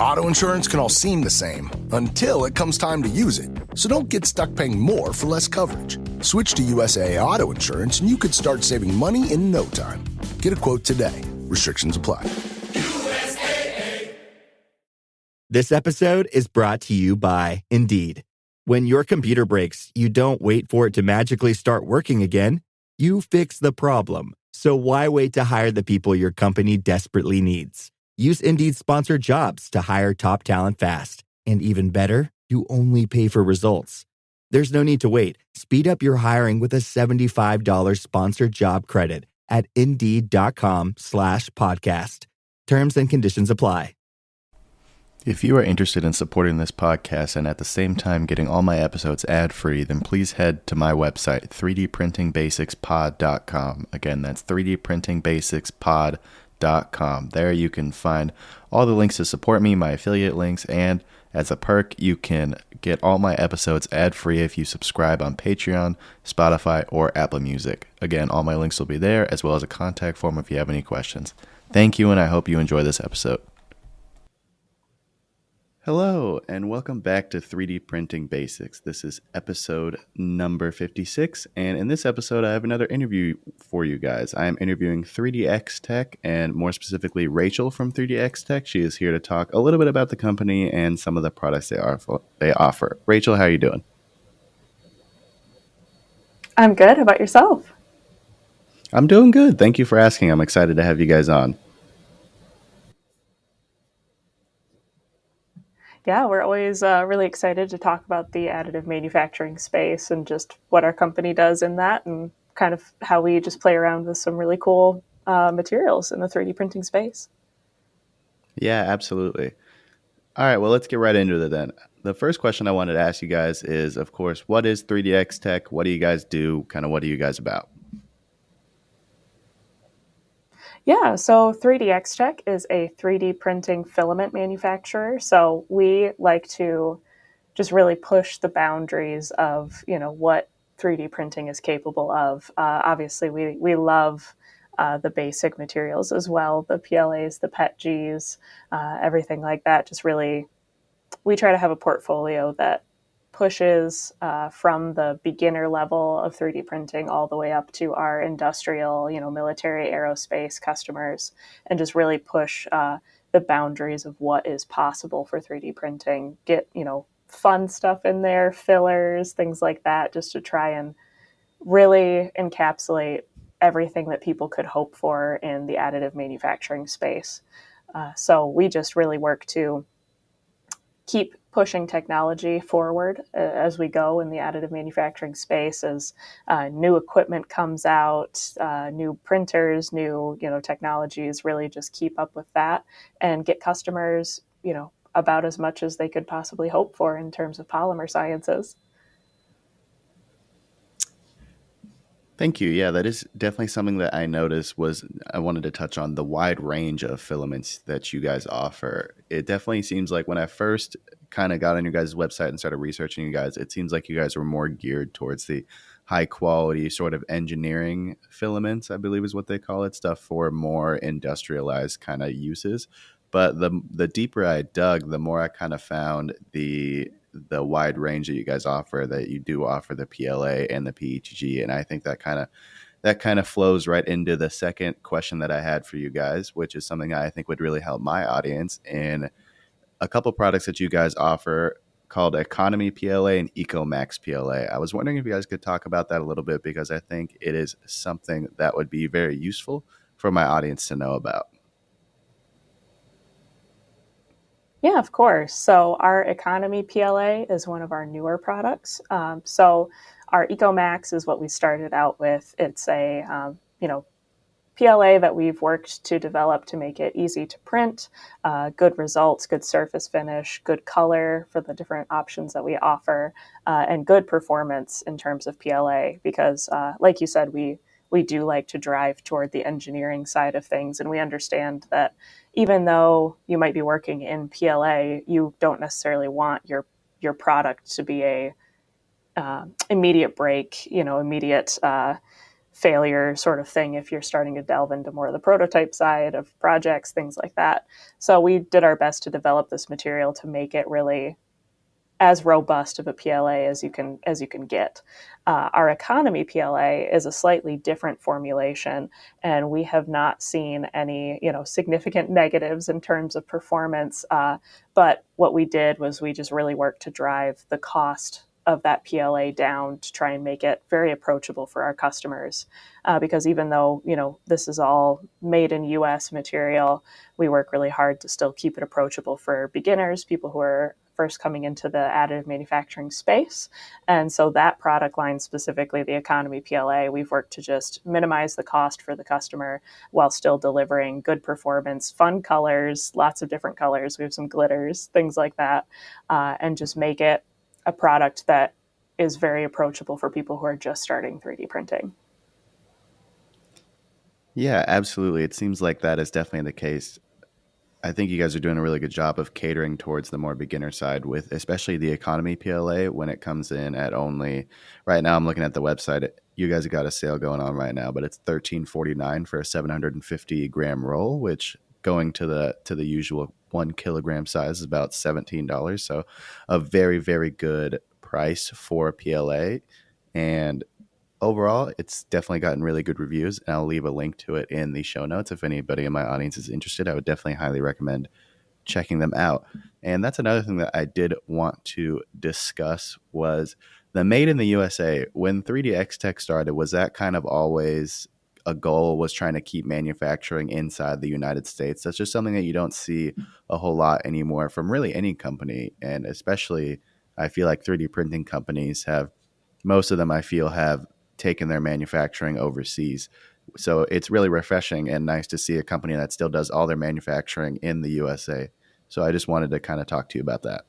Auto insurance can all seem the same until it comes time to use it. So don't get stuck paying more for less coverage. Switch to USAA Auto Insurance and you could start saving money in no time. Get a quote today. Restrictions apply. USAA. This episode is brought to you by Indeed. When your computer breaks, you don't wait for it to magically start working again. You fix the problem. So why wait to hire the people your company desperately needs? Use Indeed's sponsored jobs to hire top talent fast. And even better, you only pay for results. There's no need to wait. Speed up your hiring with a $75 sponsored job credit at Indeed.com/podcast. Terms and conditions apply. If you are interested in supporting this podcast and at the same time getting all my episodes ad-free, then please head to my website, 3dprintingbasicspod.com. Again, that's 3dprintingbasicspod.com. There you can find all the links to support me, my affiliate links, and as a perk, you can get all my episodes ad-free if you subscribe on Patreon, Spotify, or Apple Music. Again, all my links will be there, as well as a contact form if you have any questions. Thank you, and I hope you enjoy this episode. Hello, and welcome back to 3D Printing Basics. This is episode number 56, and in this episode, I have another interview for you guys. I am interviewing 3DXTECH, and more specifically, Rachel from 3DXTECH. She is here to talk a little bit about the company and some of the products they offer. Rachel, how are you doing? I'm good. How about yourself? I'm doing good. Thank you for asking. I'm excited to have you guys on. Yeah, we're always really excited to talk about the additive manufacturing space and just what our company does in that and kind of how we just play around with some really cool materials in the 3D printing space. Yeah, absolutely. All right, well, let's get right into it then. The first question I wanted to ask you guys is, of course, what is 3DXTECH? What do you guys do? Kind of what are you guys about? Yeah, so 3DXTECH is a 3D printing filament manufacturer. So we like to just really push the boundaries of, what 3D printing is capable of. Obviously, we love the basic materials as well, the PLAs, the PETGs, everything like that. Just really, we try to have a portfolio that pushes from the beginner level of 3D printing all the way up to our industrial, military aerospace customers, and just really push the boundaries of what is possible for 3D printing. Get, fun stuff in there, fillers, things like that, just to try and really encapsulate everything that people could hope for in the additive manufacturing space. So we just really work to keep pushing technology forward as we go in the additive manufacturing space, as new equipment comes out, new printers, new technologies, really just keep up with that and get customers about as much as they could possibly hope for in terms of polymer sciences. Thank you. Yeah, that is definitely something that I noticed. I wanted to touch on the wide range of filaments that you guys offer. It definitely seems like when I first kind of got on your guys' website and started researching you guys, it seems like you guys were more geared towards the high quality sort of engineering filaments, I believe is what they call it, stuff for more industrialized kind of uses. But the deeper I dug, the more I kind of found the wide range that you guys offer, that you do offer the PLA and the PETG. And I think that kind of flows right into the second question that I had for you guys, which is something I think would really help my audience in a couple products that you guys offer called Economy PLA and EcoMax PLA. I was wondering if you guys could talk about that a little bit, because I think it is something that would be very useful for my audience to know about. Yeah, of course. So our Economy PLA is one of our newer products. So our EcoMax is what we started out with. It's a, PLA that we've worked to develop to make it easy to print, good results, good surface finish, good color for the different options that we offer, and good performance in terms of PLA. Because like you said, we do like to drive toward the engineering side of things. And we understand that even though you might be working in PLA, you don't necessarily want your product to be a immediate break, immediate failure sort of thing if you're starting to delve into more of the prototype side of projects, things like that. So we did our best to develop this material to make it really as robust of a PLA as you can get. Our economy PLA is a slightly different formulation, and we have not seen any significant negatives in terms of performance. But what we did was we just really worked to drive the cost of that PLA down to try and make it very approachable for our customers. Because even though this is all made in U.S. material, we work really hard to still keep it approachable for beginners, people who are first coming into the additive manufacturing space. And so that product line, specifically the economy PLA, we've worked to just minimize the cost for the customer while still delivering good performance, fun colors, lots of different colors. We have some glitters, things like that, and just make it a product that is very approachable for people who are just starting 3D printing. Yeah, absolutely. It seems like that is definitely the case. I think you guys are doing a really good job of catering towards the more beginner side with especially the economy PLA when it comes in at only right now. I'm looking at the website. You guys have got a sale going on right now, but it's $13.49 for a 750-gram roll, which going to the usual 1 kilogram size is about $17. So a very, very good price for PLA. And overall, it's definitely gotten really good reviews, and I'll leave a link to it in the show notes. If anybody in my audience is interested, I would definitely highly recommend checking them out. And that's another thing that I did want to discuss was the Made in the USA. When 3DXTECH started, was that kind of always a goal, was trying to keep manufacturing inside the United States? That's just something that you don't see a whole lot anymore from really any company. And especially, I feel like 3D printing companies have, most of them I feel have taken their manufacturing overseas. So it's really refreshing and nice to see a company that still does all their manufacturing in the USA. So I just wanted to kind of talk to you about that.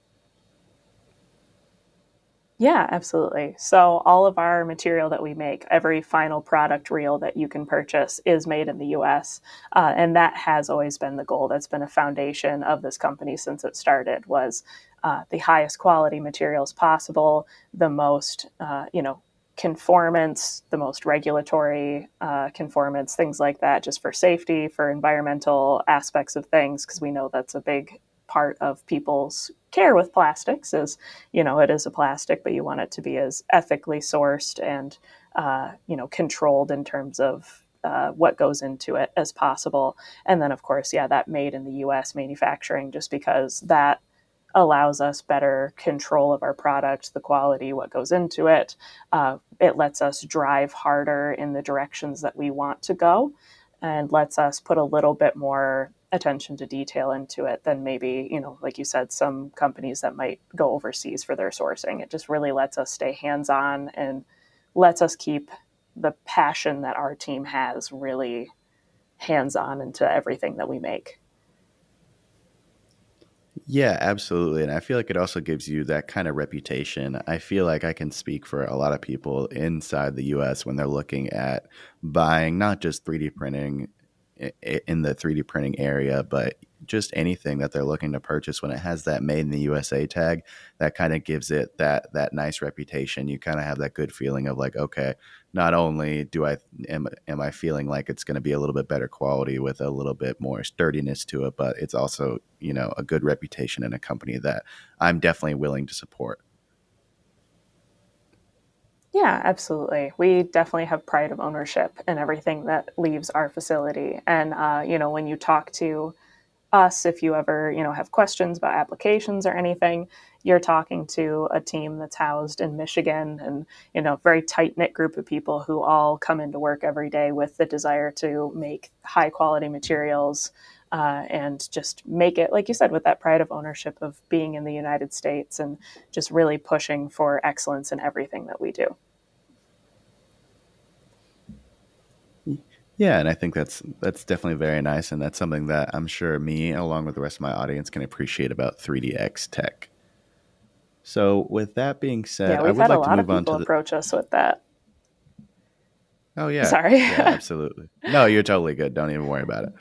Yeah, absolutely. So all of our material that we make, every final product reel that you can purchase is made in the US. And that has always been the goal. That's been a foundation of this company since it started, was the highest quality materials possible, the most, conformance, the most regulatory conformance, things like that, just for safety, for environmental aspects of things, because we know that's a big part of people's care with plastics is, it is a plastic, but you want it to be as ethically sourced and, controlled in terms of what goes into it as possible. And then, of course, that made in the US manufacturing, just because that allows us better control of our product, the quality, what goes into it. It lets us drive harder in the directions that we want to go, and lets us put a little bit more attention to detail into it than maybe, like you said, some companies that might go overseas for their sourcing. It just really lets us stay hands-on and lets us keep the passion that our team has really hands-on into everything that we make. Yeah, absolutely. And I feel like it also gives you that kind of reputation. I feel like I can speak for a lot of people inside the US when they're looking at buying not just 3D printing in the 3D printing area, but just anything that they're looking to purchase. When it has that made in the USA tag, that kind of gives it that nice reputation. You kind of have that good feeling of like, okay, not only do am I feeling like it's going to be a little bit better quality with a little bit more sturdiness to it, but it's also, a good reputation in a company that I'm definitely willing to support. Yeah, absolutely. We definitely have pride of ownership in everything that leaves our facility. And, when you talk to us, if you ever, have questions about applications or anything, you're talking to a team that's housed in Michigan, and, very tight knit group of people who all come into work every day with the desire to make high quality materials, and just make it, like you said, with that pride of ownership of being in the United States and just really pushing for excellence in everything that we do. Yeah, and I think that's definitely very nice, and that's something that I'm sure me, along with the rest of my audience, can appreciate about 3DXTECH. So, with that being said, Yeah, I we've would had a like to lot of move on people to the. approach us with that. Oh yeah, Sorry. yeah, absolutely. No, you're totally good. Don't even worry about it.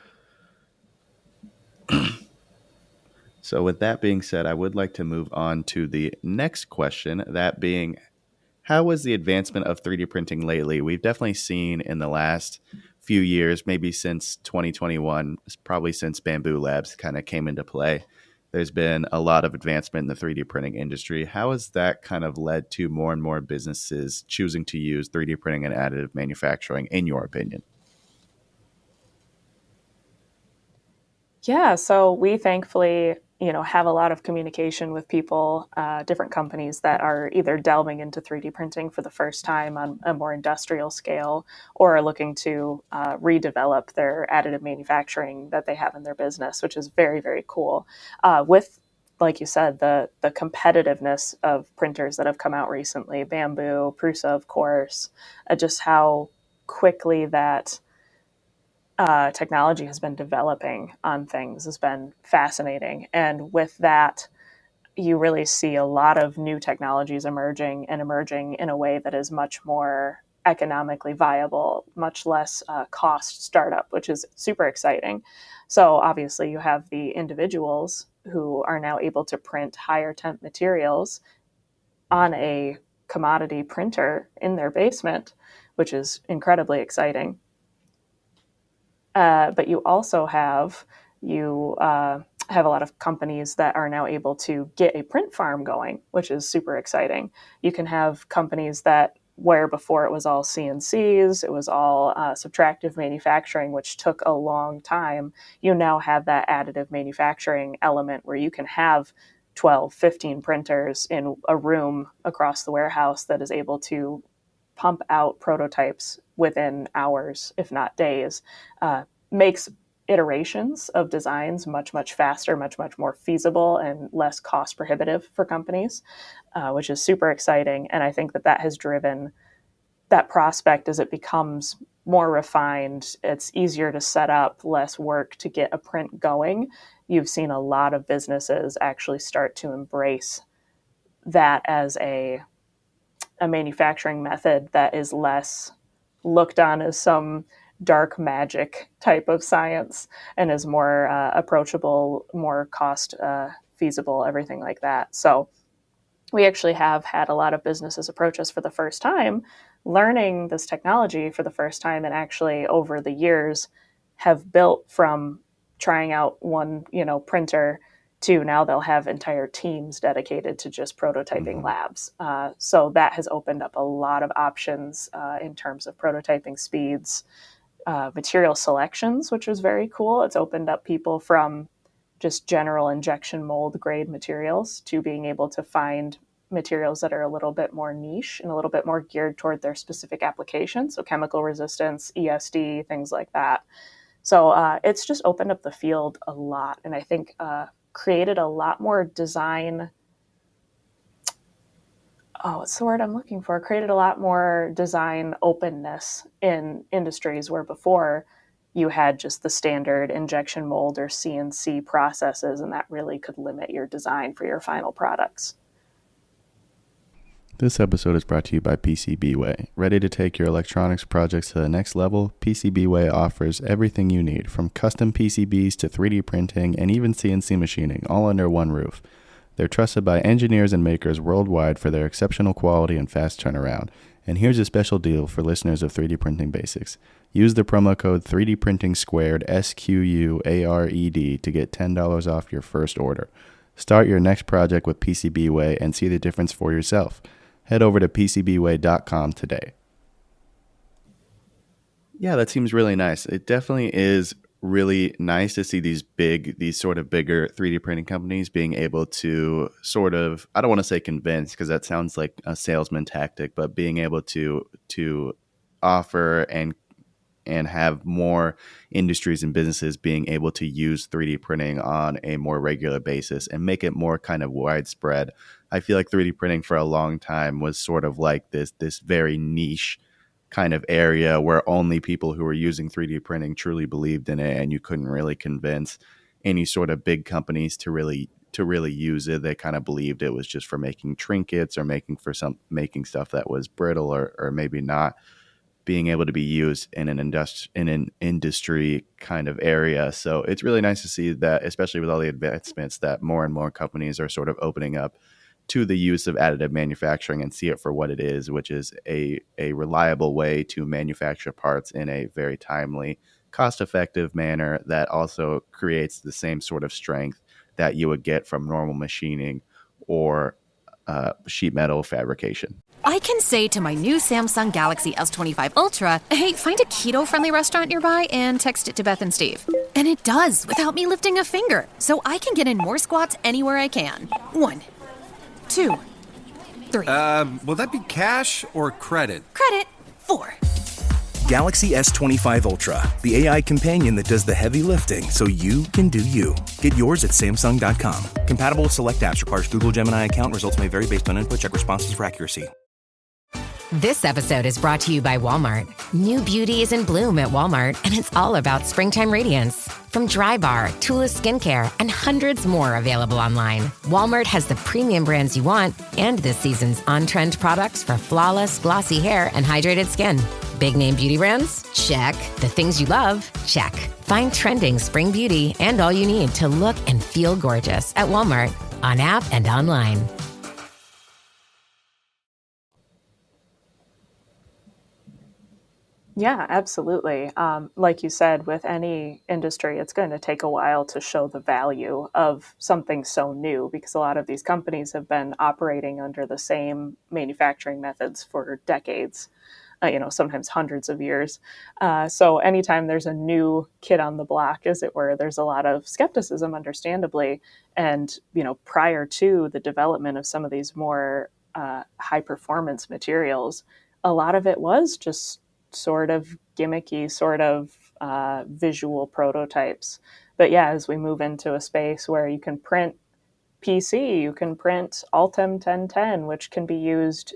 So, with that being said, I would like to move on to the next question. That being, How was the advancement of 3D printing lately? We've definitely seen in the last few years, maybe since 2021, probably since Bamboo Labs kind of came into play, there's been a lot of advancement in the 3D printing industry. How has that kind of led to more and more businesses choosing to use 3D printing and additive manufacturing, in your opinion? Yeah, so we thankfully, have a lot of communication with people, different companies that are either delving into 3D printing for the first time on a more industrial scale, or are looking to redevelop their additive manufacturing that they have in their business, which is very, very cool. With, like you said, the competitiveness of printers that have come out recently, Bamboo, Prusa, of course, just how quickly that technology has been developing on things has been fascinating. And with that, you really see a lot of new technologies emerging and emerging in a way that is much more economically viable, much less cost startup, which is super exciting. So obviously, you have the individuals who are now able to print higher temp materials on a commodity printer in their basement, which is incredibly exciting. But you also have a lot of companies that are now able to get a print farm going, which is super exciting. You can have companies that where before it was all CNCs, it was all subtractive manufacturing, which took a long time. You now have that additive manufacturing element where you can have 12, 15 printers in a room across the warehouse that is able to pump out prototypes within hours, if not days, makes iterations of designs much, much faster, much, much more feasible and less cost prohibitive for companies, which is super exciting. And I think that has driven that prospect as it becomes more refined. It's easier to set up, less work to get a print going. You've seen a lot of businesses actually start to embrace that as a manufacturing method that is less looked on as some dark magic type of science and is more approachable, more cost feasible, everything like that. So we actually have had a lot of businesses approach us for the first time, learning this technology for the first time, and actually over the years have built from trying out one, printer to now they'll have entire teams dedicated to just prototyping labs. So that has opened up a lot of options in terms of prototyping speeds, material selections, which was very cool. It's opened up people from just general injection mold grade materials to being able to find materials that are a little bit more niche and a little bit more geared toward their specific application. So chemical resistance, ESD, things like that. So it's just opened up the field a lot. And I think created a lot more design. Oh, what's the word I'm looking for? Created a lot more design openness in industries where before you had just the standard injection mold or CNC processes, and that really could limit your design for your final products. This episode is brought to you by PCBWay. Ready to take your electronics projects to the next level? PCBWay offers everything you need, from custom PCBs to 3D printing and even CNC machining, all under one roof. They're trusted by engineers and makers worldwide for their exceptional quality and fast turnaround. And here's a special deal for listeners of 3D Printing Basics. Use the promo code 3D Printing Squared, SQUARED, to get $10 off your first order. Start your next project with PCBWay and see the difference for yourself. Head over to PCBWay.com today. Yeah, that seems really nice. It definitely is really nice to see these sort of bigger 3D printing companies being able to sort of, I don't want to say convince because that sounds like a salesman tactic, but being able to offer and have more industries and businesses being able to use 3D printing on a more regular basis and make it more kind of widespread. I feel like 3D printing for a long time was sort of like this very niche kind of area where only people who were using 3D printing truly believed in it, and you couldn't really convince any sort of big companies to really use it. They kind of believed it was just for making trinkets or making stuff that was brittle or maybe not being able to be used in an industry kind of area. So it's really nice to see that, especially with all the advancements, that more and more companies are sort of opening up to the use of additive manufacturing and see it for what it is, which is a reliable way to manufacture parts in a very timely, cost-effective manner that also creates the same sort of strength that you would get from normal machining or sheet metal fabrication. I can say to my new Samsung Galaxy S25 Ultra, hey, find a keto-friendly restaurant nearby and text it to Beth and Steve. And it does without me lifting a finger, so I can get in more squats anywhere I can. 1, 2, 3. Will that be cash or credit? Credit. 4. Galaxy S25 Ultra, the AI companion that does the heavy lifting so you can do you. Get yours at Samsung.com. Compatible with select apps. Requires Google Gemini account. Results may vary based on input. Check responses for accuracy. This episode is brought to you by Walmart. New beauty is in bloom at Walmart, and it's all about springtime radiance. From Drybar, Tula Skincare, and hundreds more available online, Walmart has the premium brands you want and this season's on-trend products for flawless, glossy hair and hydrated skin. Big name beauty brands? Check. The things you love? Check. Find trending spring beauty and all you need to look and feel gorgeous at Walmart, on app and online. Yeah, absolutely. Like you said, with any industry, it's going to take a while to show the value of something so new because a lot of these companies have been operating under the same manufacturing methods for decades, sometimes hundreds of years. So anytime there's a new kid on the block, as it were, there's a lot of skepticism, understandably. And, prior to the development of some of these more high performance materials, a lot of it was just sort of gimmicky, sort of visual prototypes. But yeah, as we move into a space where you can print PC, you can print Altem 1010, which can be used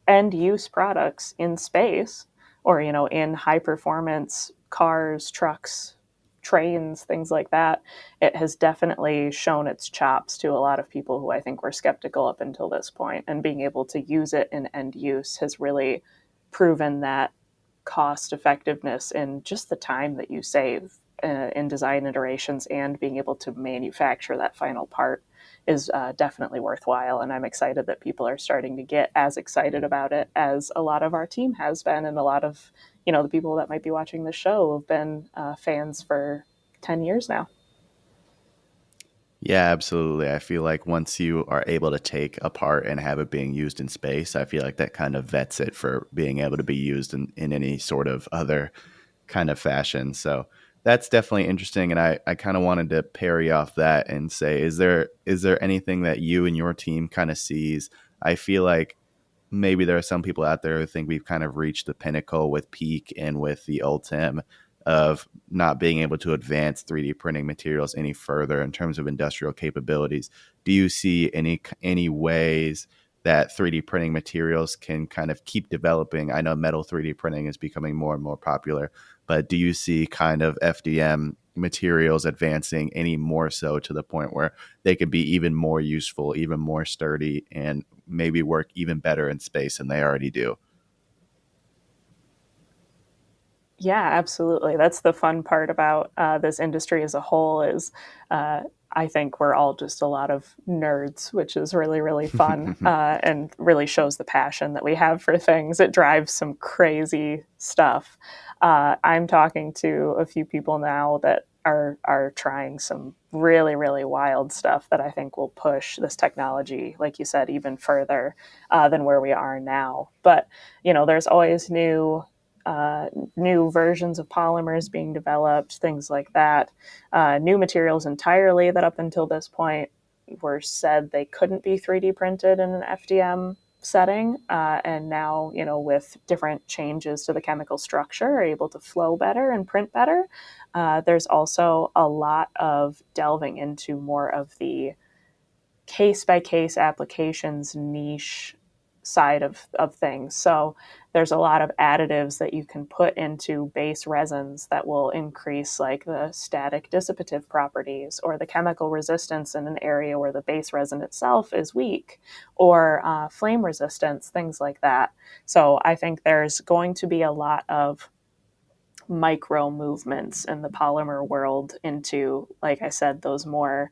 end use products in space or, in high performance cars, trucks, trains, things like that. It has definitely shown its chops to a lot of people who I think were skeptical up until this point, and being able to use it in end use has really proven that cost effectiveness and just the time that you save in design iterations and being able to manufacture that final part is definitely worthwhile. And I'm excited that people are starting to get as excited about it as a lot of our team has been, and a lot of the people that might be watching the show have been fans for 10 years now. Yeah, absolutely. I feel like once you are able to take a part and have it being used in space, I feel like that kind of vets it for being able to be used in any sort of other kind of fashion. So that's definitely interesting. And I kind of wanted to parry off that and say, is there anything that you and your team kind of sees? I feel like maybe there are some people out there who think we've kind of reached the pinnacle with Peak and with the Ultim of not being able to advance 3D printing materials any further in terms of industrial capabilities. Do you see any ways that 3D printing materials can kind of keep developing? I know metal 3D printing is becoming more and more popular, but do you see kind of FDM materials advancing any more so to the point where they could be even more useful, even more sturdy, and maybe work even better in space than they already do? Yeah, absolutely. That's the fun part about this industry as a whole is I think we're all just a lot of nerds, which is really, really fun and really shows the passion that we have for things. It drives some crazy stuff. I'm talking to a few people now that are trying some really, really wild stuff that I think will push this technology, like you said, even further than where we are now. But, there's always new versions of polymers being developed, things like that. New materials entirely that up until this point were said they couldn't be 3D printed in an FDM setting. And now, with different changes to the chemical structure, are able to flow better and print better. There's also a lot of delving into more of the case-by-case applications niche side of things. So there's a lot of additives that you can put into base resins that will increase like the static dissipative properties or the chemical resistance in an area where the base resin itself is weak, or flame resistance, things like that. So I think there's going to be a lot of micro movements in the polymer world into, like I said, those more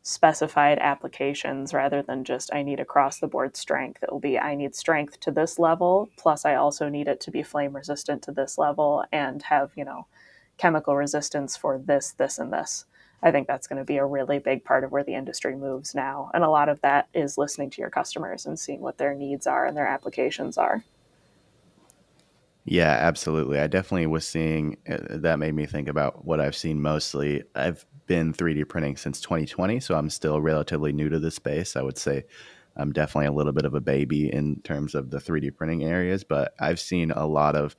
specified applications rather than just I need across the board strength. It will be I need strength to this level, plus I also need it to be flame resistant to this level and have, chemical resistance for this, this, and this. I think that's going to be a really big part of where the industry moves now. And a lot of that is listening to your customers and seeing what their needs are and their applications are. Yeah, absolutely. I definitely was seeing that made me think about what I've seen mostly. I've been 3D printing since 2020, so I'm still relatively new to the space. I would say I'm definitely a little bit of a baby in terms of the 3D printing areas, but I've seen a lot of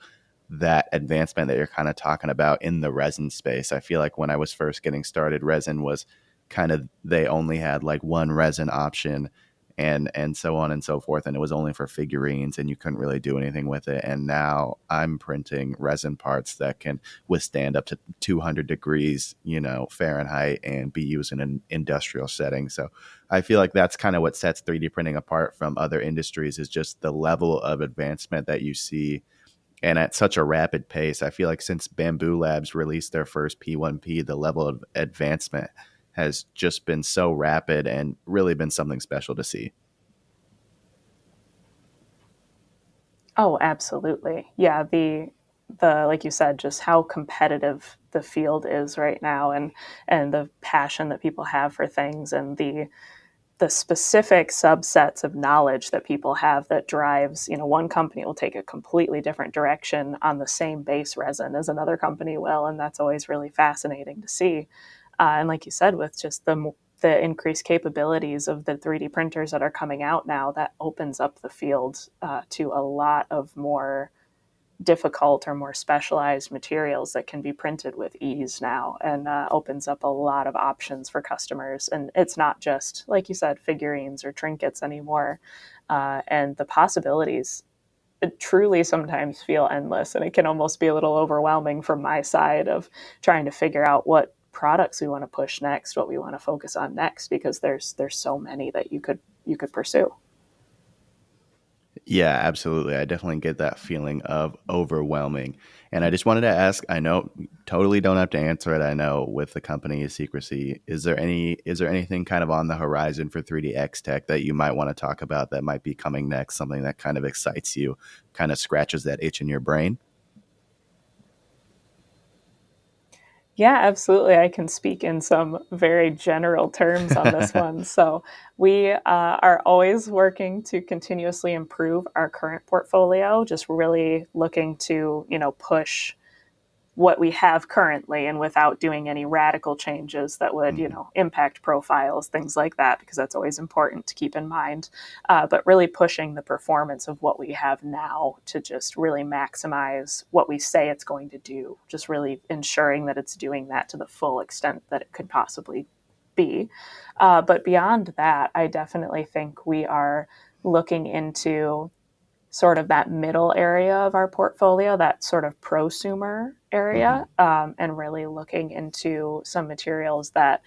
that advancement that you're kind of talking about in the resin space. I feel like when I was first getting started, resin was kind of, they only had like one resin option and so on and so forth, and it was only for figurines and you couldn't really do anything with it. And now I'm printing resin parts that can withstand up to 200 degrees Fahrenheit and be used in an industrial setting. So I feel like that's kind of what sets 3D printing apart from other industries, is just the level of advancement that you see, and at such a rapid pace. I feel like since Bamboo Labs released their first P1P, the level of advancement has just been so rapid and really been something special to see. Oh, absolutely. Yeah, the like you said, just how competitive the field is right now, and the passion that people have for things, and the specific subsets of knowledge that people have that drives, one company will take a completely different direction on the same base resin as another company will, and that's always really fascinating to see. And like you said, with just the increased capabilities of the 3D printers that are coming out now, that opens up the field to a lot of more difficult or more specialized materials that can be printed with ease now, and opens up a lot of options for customers. And it's not just, like you said, figurines or trinkets anymore. And the possibilities truly sometimes feel endless, and it can almost be a little overwhelming from my side of trying to figure out what products we want to push next, what we want to focus on next, because there's so many that you could pursue. Yeah, absolutely. I definitely get that feeling of overwhelming. And I just wanted to ask, I know totally don't have to answer it. I know with the company is secrecy. Is there anything kind of on the horizon for 3DXTECH that you might want to talk about that might be coming next, something that kind of excites you, kind of scratches that itch in your brain? Yeah, absolutely. I can speak in some very general terms on this one. So, we are always working to continuously improve our current portfolio, just really looking to, push what we have currently, and without doing any radical changes that would, impact profiles, things like that, because that's always important to keep in mind. But really pushing the performance of what we have now to just really maximize what we say it's going to do, just really ensuring that it's doing that to the full extent that it could possibly be. But beyond that, I definitely think we are looking into sort of that middle area of our portfolio, that sort of prosumer area, and really looking into some materials that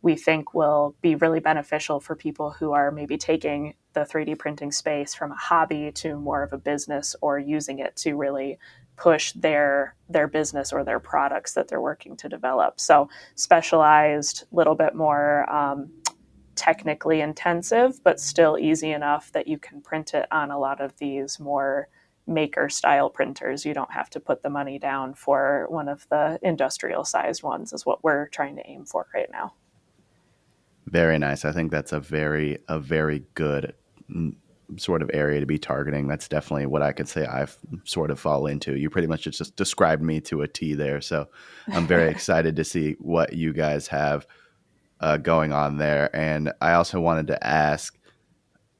we think will be really beneficial for people who are maybe taking the 3D printing space from a hobby to more of a business, or using it to really push their business or their products that they're working to develop. So specialized, little bit more technically intensive, but still easy enough that you can print it on a lot of these more maker style printers. You don't have to put the money down for one of the industrial sized ones, is what we're trying to aim for right now. Very nice. I think that's a very good sort of area to be targeting. That's definitely what I could say I've sort of fall into. You pretty much just described me to a T there. So I'm very excited to see what you guys have going on there. And I also wanted to ask,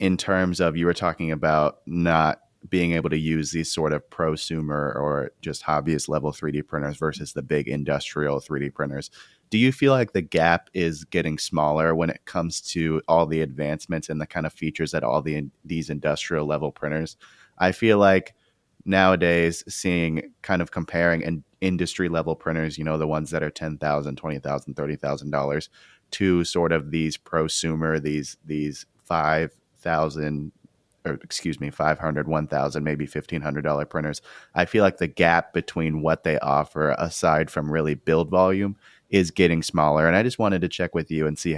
in terms of, you were talking about not being able to use these sort of prosumer or just hobbyist level 3D printers versus the big industrial 3D printers. Do you feel like the gap is getting smaller when it comes to all the advancements and the kind of features that these industrial level printers? I feel like nowadays, seeing, kind of comparing an industry level printers, the ones that are $10,000, $20,000, $30,000, to sort of these prosumer, these 5,000, or excuse me, 500, 1,000, maybe $1,500 printers. I feel like the gap between what they offer, aside from really build volume, is getting smaller. And I just wanted to check with you and see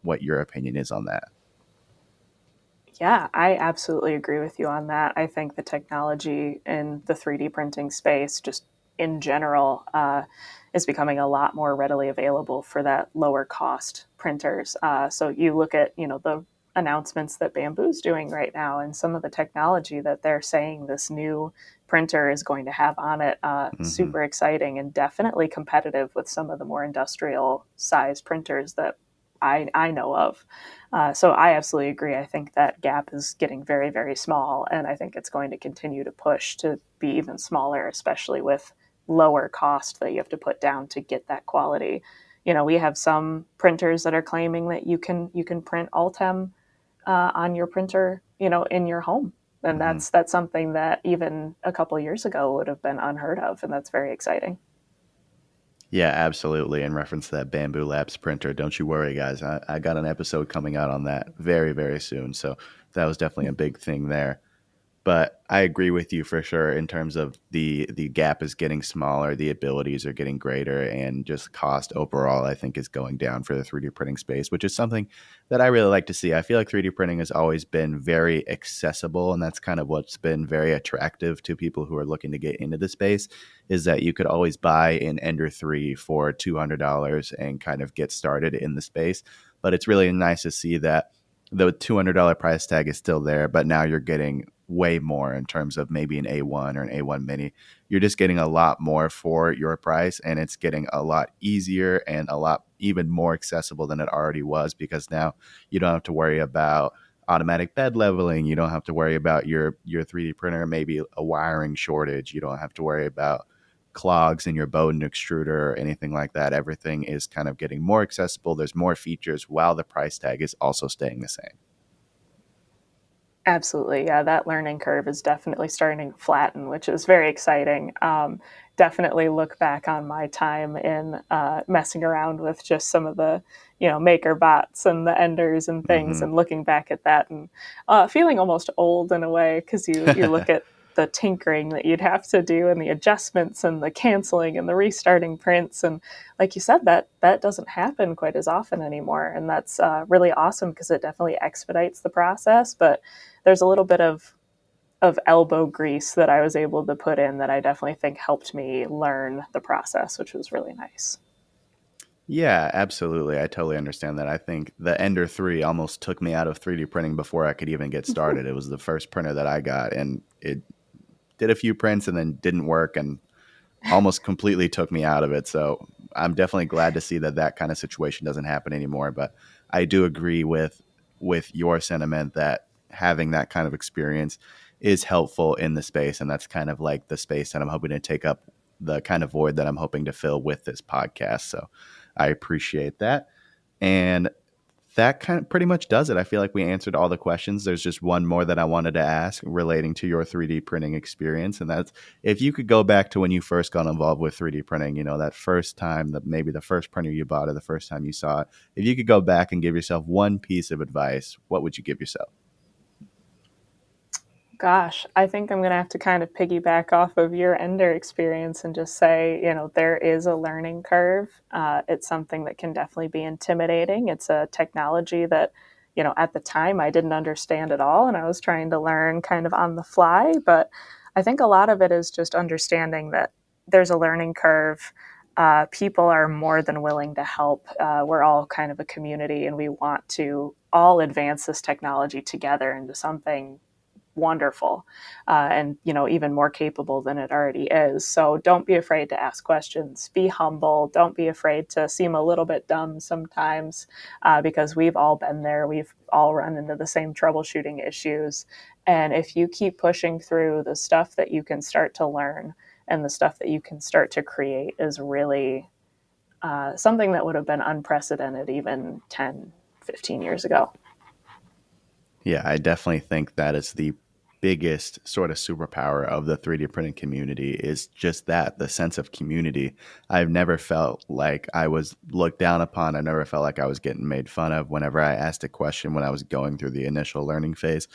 what your opinion is on that. Yeah, I absolutely agree with you on that. I think the technology in the 3D printing space, just in general, is becoming a lot more readily available for that lower cost printers. So you look at, the announcements that Bamboo's doing right now and some of the technology that they're saying this new printer is going to have on it, super exciting and definitely competitive with some of the more industrial size printers that I know of. So I absolutely agree. I think that gap is getting very, very small, and I think it's going to continue to push to be even smaller, especially with lower cost that you have to put down to get that quality. We have some printers that are claiming that you can print Altem on your printer, in your home, and that's something that even a couple of years ago would have been unheard of, and that's very exciting. Yeah, absolutely. In reference to that Bamboo Labs printer, don't you worry, guys. I got an episode coming out on that very, very soon. So that was definitely a big thing there. But I agree with you for sure in terms of the gap is getting smaller, the abilities are getting greater, and just cost overall, I think, is going down for the 3D printing space, which is something that I really like to see. I feel like 3D printing has always been very accessible, and that's kind of what's been very attractive to people who are looking to get into the space, is that you could always buy an Ender 3 for $200 and kind of get started in the space. But it's really nice to see that the $200 price tag is still there, but now you're getting way more in terms of maybe an A1 or an A1 mini. You're just getting a lot more for your price, and it's getting a lot easier and a lot even more accessible than it already was, because now you don't have to worry about automatic bed leveling. You don't have to worry about your 3D printer, maybe a wiring shortage. You don't have to worry about clogs in your Bowden extruder or anything like that. Everything is kind of getting more accessible. There's more features while the price tag is also staying the same. Absolutely. Yeah, that learning curve is definitely starting to flatten, which is very exciting. Definitely look back on my time in messing around with just some of the, maker bots and the enders and things, and looking back at that and feeling almost old in a way, because you look at the tinkering that you'd have to do and the adjustments and the canceling and the restarting prints. And like you said, that doesn't happen quite as often anymore. And that's really awesome, because it definitely expedites the process. But there's a little bit of elbow grease that I was able to put in that I definitely think helped me learn the process, which was really nice. Yeah, absolutely. I totally understand that. I think the Ender 3 almost took me out of 3D printing before I could even get started. It was the first printer that I got, and it did a few prints and then didn't work and almost completely took me out of it. So I'm definitely glad to see that kind of situation doesn't happen anymore. But I do agree with your sentiment that having that kind of experience is helpful in the space. And that's kind of like the space that I'm hoping to take up, the kind of void that I'm hoping to fill with this podcast. So I appreciate that. And that kind of pretty much does it. I feel like we answered all the questions. There's just one more that I wanted to ask relating to your 3D printing experience. And that's, if you could go back to when you first got involved with 3D printing, that first time, maybe the first printer you bought or the first time you saw it, if you could go back and give yourself one piece of advice, what would you give yourself? Gosh, I think I'm going to have to kind of piggyback off of your Ender experience and just say, there is a learning curve. It's something that can definitely be intimidating. It's a technology that, at the time I didn't understand at all, and I was trying to learn kind of on the fly. But I think a lot of it is just understanding that there's a learning curve. People are more than willing to help. We're all kind of a community, and we want to all advance this technology together into something wonderful, and even more capable than it already is. So don't be afraid to ask questions. Be humble. Don't be afraid to seem a little bit dumb sometimes, because we've all been there. We've all run into the same troubleshooting issues. And if you keep pushing through, the stuff that you can start to learn and the stuff that you can start to create is really something that would have been unprecedented even 10, 15 years ago. Yeah, I definitely think that is the biggest sort of superpower of the 3D printing community, is just that, the sense of community. I've never felt like I was looked down upon. I never felt like I was getting made fun of whenever I asked a question when I was going through the initial learning phase.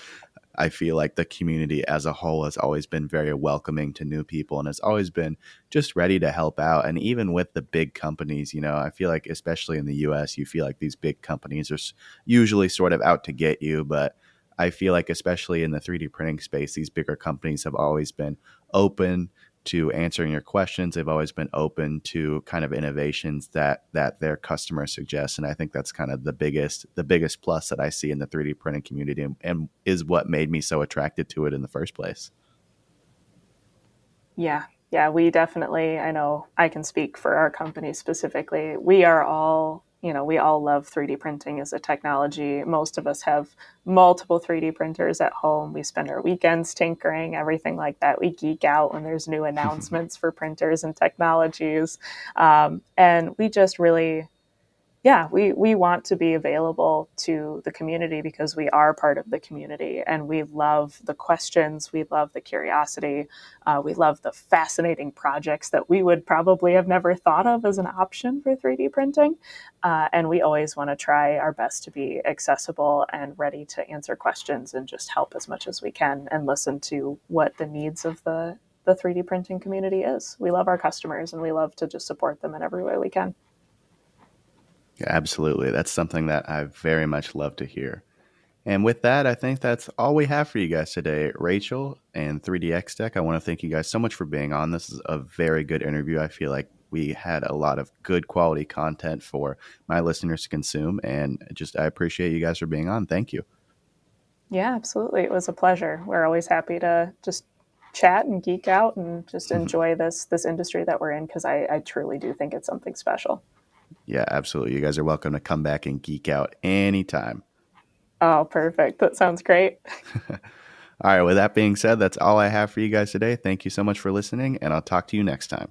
I feel like the community as a whole has always been very welcoming to new people and has always been just ready to help out. And even with the big companies, I feel like, especially in the US, you feel like these big companies are usually sort of out to get you. But I feel like, especially in the 3D printing space, these bigger companies have always been open to answering your questions. They've always been open to kind of innovations that their customers suggest, and I think that's kind of the biggest plus that I see in the 3D printing community, and is what made me so attracted to it in the first place. Yeah. Yeah, we definitely, I know I can speak for our company specifically. We are all, we all love 3D printing as a technology. Most of us have multiple 3D printers at home. We spend our weekends tinkering, everything like that. We geek out when there's new announcements for printers and technologies. And we just really, yeah, we want to be available to the community because we are part of the community and we love the questions, we love the curiosity, we love the fascinating projects that we would probably have never thought of as an option for 3D printing. And we always want to try our best to be accessible and ready to answer questions and just help as much as we can and listen to what the needs of the 3D printing community is. We love our customers and we love to just support them in every way we can. Yeah, absolutely. That's something that I very much love to hear. And with that, I think that's all we have for you guys today. Rachel and 3DXTECH, I want to thank you guys so much for being on. This is a very good interview. I feel like we had a lot of good quality content for my listeners to consume. And I appreciate you guys for being on. Thank you. Yeah, absolutely. It was a pleasure. We're always happy to just chat and geek out and just enjoy this industry that we're in because I truly do think it's something special. Yeah, absolutely. You guys are welcome to come back and geek out anytime. Oh, perfect. That sounds great. All right. With that being said, that's all I have for you guys today. Thank you so much for listening, and I'll talk to you next time.